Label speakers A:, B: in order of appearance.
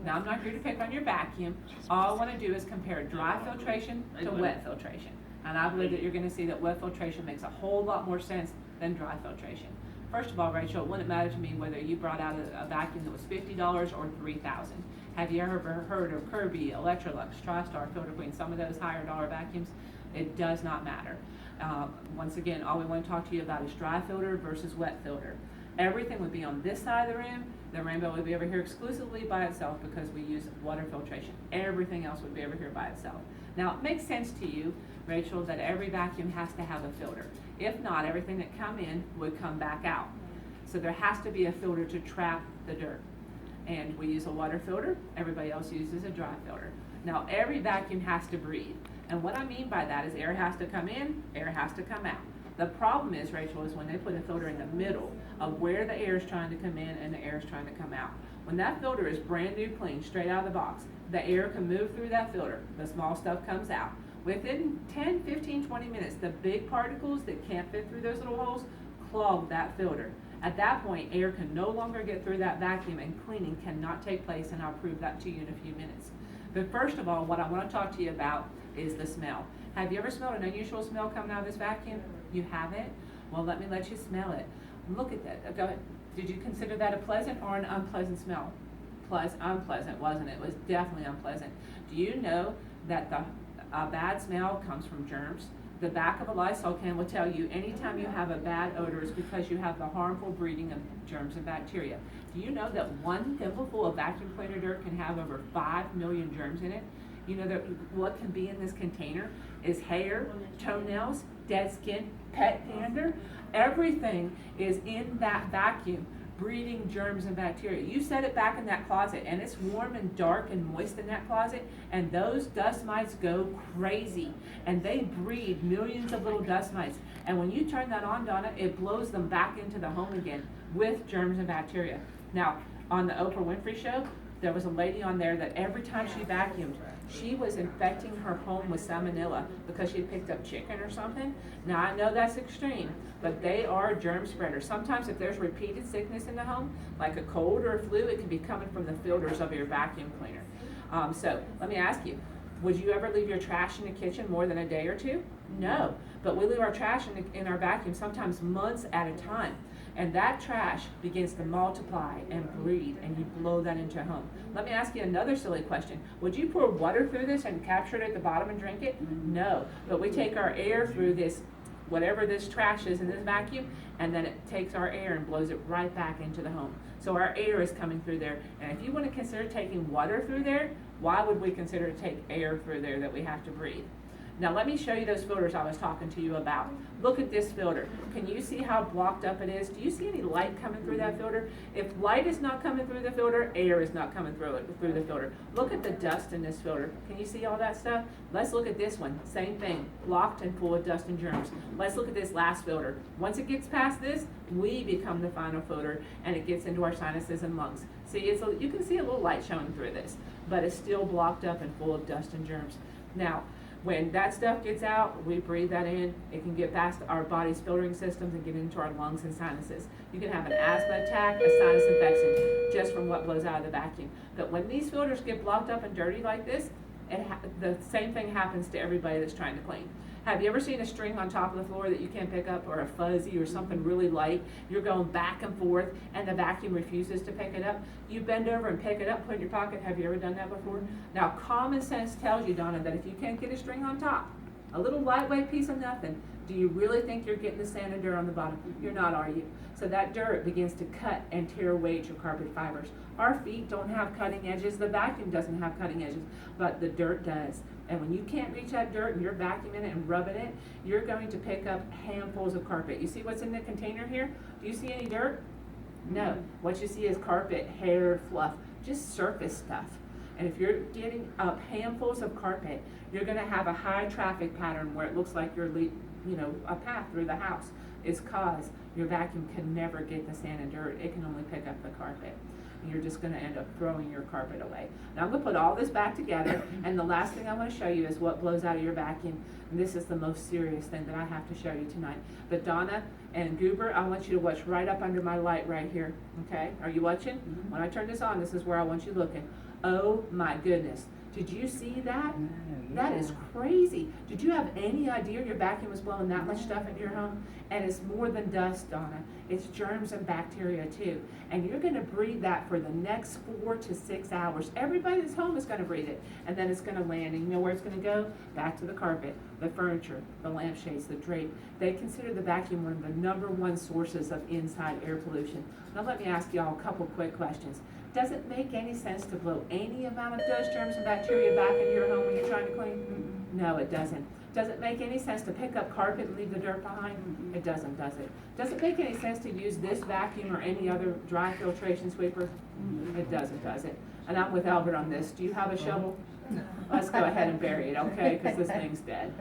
A: Now, I'm not here to pick on your vacuum. All I want to do is compare dry filtration to wet filtration. And I believe that you're going to see that wet filtration makes a whole lot more sense than dry filtration. First of all, Rachel, it wouldn't matter to me whether you brought out a vacuum that was $50 or $3,000. Have you ever heard of Kirby, Electrolux, TriStar, Filter Queen, some of those higher dollar vacuums? It does not matter. Once again, all we want to talk to you about is dry filter versus wet filter. Everything would be on this side of the room. The rainbow would be over here exclusively by itself because we use water filtration. Everything else would be over here by itself. Now, it makes sense to you, Rachel, that every vacuum has to have a filter. If not, everything that come in would come back out. So there has to be a filter to trap the dirt. And we use a water filter. Everybody else uses a dry filter. Now, every vacuum has to breathe. And what I mean by that is air has to come in, air has to come out. The problem is, Rachel, is when they put a filter in the middle of where the air is trying to come in and the air is trying to come out. When that filter is brand new clean, straight out of the box, the air can move through that filter. The small stuff comes out. Within 10, 15, 20 minutes, the big particles that can't fit through those little holes clog that filter. At that point, air can no longer get through that vacuum and cleaning cannot take place, and I'll prove that to you in a few minutes. But first of all, what I want to talk to you about is the smell. Have you ever smelled an unusual smell coming out of this vacuum? You haven't? Well, let me let you smell it. Look at that. Go ahead. Did you consider that a pleasant or an unpleasant smell? Unpleasant, wasn't it? It was definitely unpleasant. Do you know that the bad smell comes from germs? The back of a Lysol can will tell you anytime you have a bad odor is because you have the harmful breeding of germs and bacteria. Do you know that one thimbleful of vacuum cleaner dirt can have over 5 million germs in it? You know that what can be in this container is hair, toenails, dead skin, pet dander. Everything is in that vacuum breeding germs and bacteria. You set it back in that closet and it's warm and dark and moist in that closet, and those dust mites go crazy and they breed millions of little dust mites. And when you turn that on, Donna, it blows them back into the home again with germs and bacteria. Now, on the Oprah Winfrey Show, there was a lady on there that every time she vacuumed, she was infecting her home with salmonella because she had picked up chicken or something. Now, I know that's extreme, but they are germ spreaders. Sometimes if there's repeated sickness in the home, like a cold or a flu, it can be coming from the filters of your vacuum cleaner. So let me ask you, would you ever leave your trash in the kitchen more than a day or two? No, but we leave our trash in our vacuum sometimes months at a time. And that trash begins to multiply and breed, and you blow that into a home. Let me ask you another silly question. Would you pour water through this and capture it at the bottom and drink it? No, but we take our air through this, whatever this trash is in this vacuum, and then it takes our air and blows it right back into the home. So our air is coming through there. And if you want to consider taking water through there, why would we consider to take air through there that we have to breathe? Now let me show you those filters I was talking to you about. Look at this filter. Can you see how blocked up it is? Do you see any light coming through that filter? If light is not coming through the filter, air is not coming through the filter. Look at the dust in this filter. Can you see all that stuff? Let's look at this one. Same thing, blocked and full of dust and germs. Let's look at this last filter. Once it gets past this, we become the final filter, and it gets into our sinuses and lungs. See, you can see a little light showing through this, but it's still blocked up and full of dust and germs. Now, when that stuff gets out, we breathe that in. It can get past our body's filtering systems and get into our lungs and sinuses. You can have an asthma attack, a sinus infection, just from what blows out of the vacuum. But when these filters get blocked up and dirty like this, the same thing happens to everybody that's trying to clean. Have you ever seen a string on top of the floor that you can't pick up, or a fuzzy or something really light? You're going back and forth and the vacuum refuses to pick it up. You bend over and pick it up, put it in your pocket. Have you ever done that before? Now, common sense tells you, Donna, that if you can't get a string on top, a little lightweight piece of nothing, do you really think you're getting the sand and dirt on the bottom? You're not, are you? So that dirt begins to cut and tear away at your carpet fibers. Our feet don't have cutting edges. The vacuum doesn't have cutting edges, but the dirt does. And when you can't reach that dirt and you're vacuuming it and rubbing it, you're going to pick up handfuls of carpet. You see what's in the container here? Do you see any dirt? No. What you see is carpet, hair, fluff, just surface stuff. And if you're getting up handfuls of carpet, you're going to have a high traffic pattern where it looks like you're a path through the house. It's cause your vacuum can never get the sand and dirt. It can only pick up the carpet. and you're just gonna end up throwing your carpet away. Now I'm gonna put all this back together, and the last thing I wanna show you is what blows out of your vacuum. And this is the most serious thing that I have to show you tonight. But Donna and Goober, I want you to watch right up under my light right here, okay? Are you watching?
B: Mhm.
A: When I turn this on, this is where I want you looking. Oh my goodness, did you see that? That is crazy. Did you have any idea your vacuum was blowing that much stuff into your home? And it's more than dust, Donna. It's germs and bacteria too. And you're gonna breathe that for the next 4 to 6 hours. Everybody that's home is gonna breathe it. And then it's gonna land, and you know where it's gonna go? Back to the carpet, the furniture, the lampshades, the drape. They consider the vacuum one of the #1 sources of inside air pollution. Now let me ask y'all a couple quick questions. Does it make any sense to blow any amount of dust, germs, and bacteria back into your home when you're trying to clean? No, it doesn't. Does it make any sense to pick up carpet and leave the dirt behind? It doesn't, does it? Does it make any sense to use this vacuum or any other dry filtration sweeper? It doesn't, does it? And I'm with Albert on this. Do you have a shovel? Let's go ahead and bury it, okay? Because this thing's dead.